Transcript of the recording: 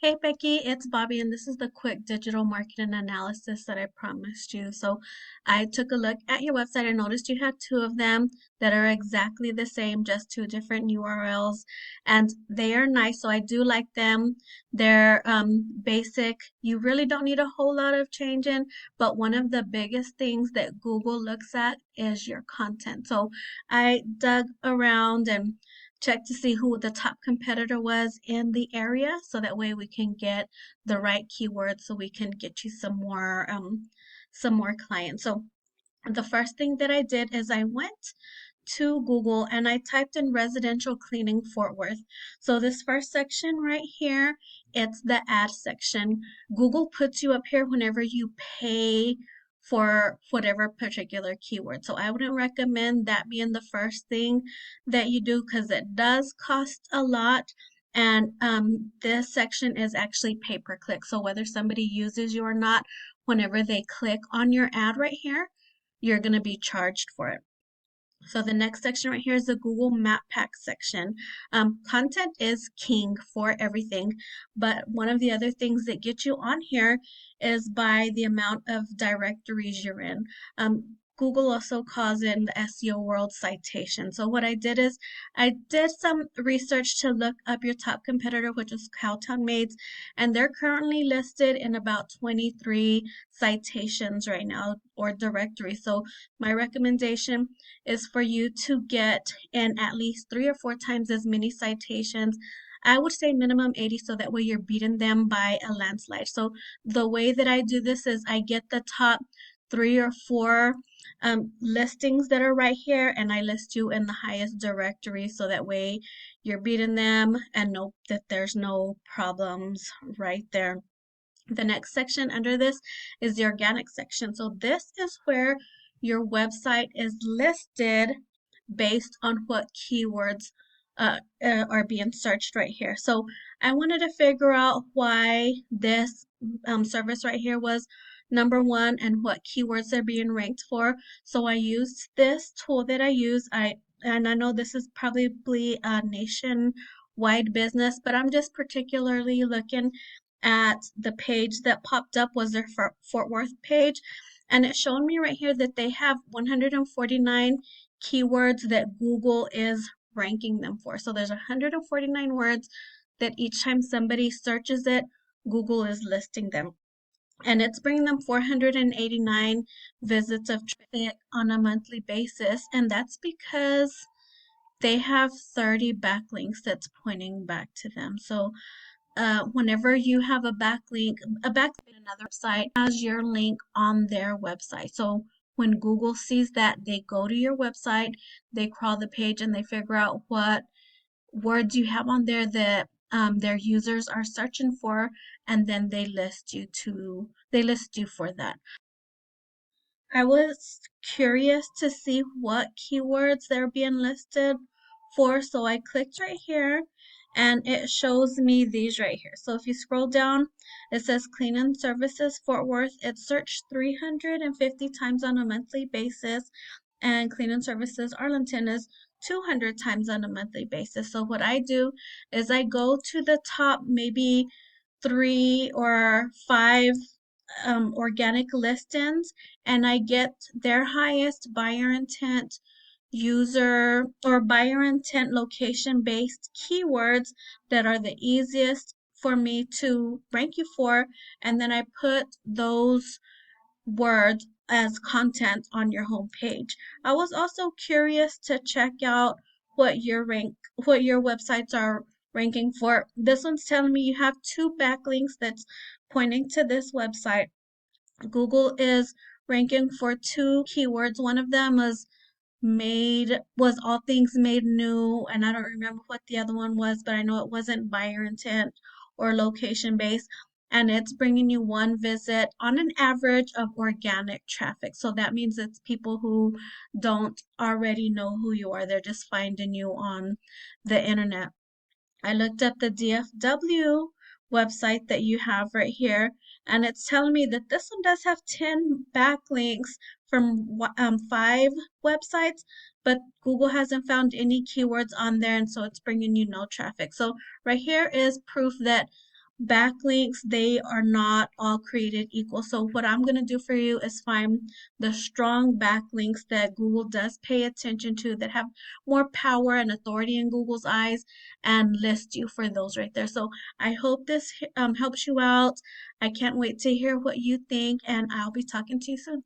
Hey Becky, it's Bobbie, and this is the quick digital marketing analysis that I promised you. So, I took a look at your website. I noticed you had two of them that are exactly the same, just two different URLs, and they are nice. So, I do like them. They're basic. You really don't need a whole lot of changing, but one of the biggest things that Google looks at is your content. So, I dug around and check to see who the top competitor was in the area so that way we can get the right keywords so we can get you some more clients. So the first thing that I did is I went to Google and I typed in residential cleaning Fort Worth. So this first section right here, it's the ad section. Google puts you up here whenever you pay for whatever particular keyword. So I wouldn't recommend that being the first thing that you do because it does cost a lot. And this section is actually pay per click. So whether somebody uses you or not, whenever they click on your ad right here, you're going to be charged for it. So the next section right here is the Google Map Pack section. Content is king for everything, but one of the other things that get you on here is by the amount of directories you're in. Google also calls it the SEO world citation. So what I did is I did some research to look up your top competitor, which is Cowtown Maids, and they're currently listed in about 23 citations right now or directories. So my recommendation is for you to get in at least 3 or 4 times as many citations. I would say minimum 80 so that way you're beating them by a landslide. So the way that I do this is I get the top 3 or 4 listings that are right here and I list you in the highest directory so that way you're beating them and know that there's no problems right there. The next section under this is the organic section. So this is where your website is listed based on what keywords are being searched right here. So I wanted to figure out why this service right here was number one and what keywords they're being ranked for. So I used this tool that I use. And I know this is probably a nationwide business, but I'm just particularly looking at the page that popped up was their Fort Worth page. And it showed me right here that they have 149 keywords that Google is ranking them for. So there's 149 words that each time somebody searches it, Google is listing them. And it's bringing them 489 visits of traffic on a monthly basis. And that's because they have 30 backlinks that's pointing back to them. So whenever you have a backlink in another site has your link on their website. So when Google sees that, they go to your website, they crawl the page, and they figure out what words you have on there that their users are searching for, and then they list you for that. I was curious to see what keywords they're being listed for, so I clicked right here and it shows me these right here. So if you scroll down, it says cleaning services Fort Worth. It's searched 350 times on a monthly basis, and cleaning services Arlington is 200 times on a monthly basis. So what I do is I go to the top maybe 3 or 5 organic listings and I get their highest buyer intent user or buyer intent location based keywords that are the easiest for me to rank you for, and then I put those words as content on your home page. I was also curious to check out what your websites are ranking for. This one's telling me you have 2 backlinks that's pointing to this website. Google is ranking for 2 keywords. One of them was All Things Made new, and I don't remember what the other one was, but I know it wasn't buyer intent or location based. And it's bringing you 1 visit on an average of organic traffic. So that means it's people who don't already know who you are. They're just finding you on the internet. I looked up the DFW website that you have right here, and it's telling me that this one does have 10 backlinks from 5 websites, but Google hasn't found any keywords on there, and so it's bringing you no traffic. So right here is proof that backlinks, they are not all created equal. So what I'm going to do for you is find the strong backlinks that Google does pay attention to, that have more power and authority in Google's eyes, and list you for those right there. So I hope this helps you out. I can't wait to hear what you think, and I'll be talking to you soon.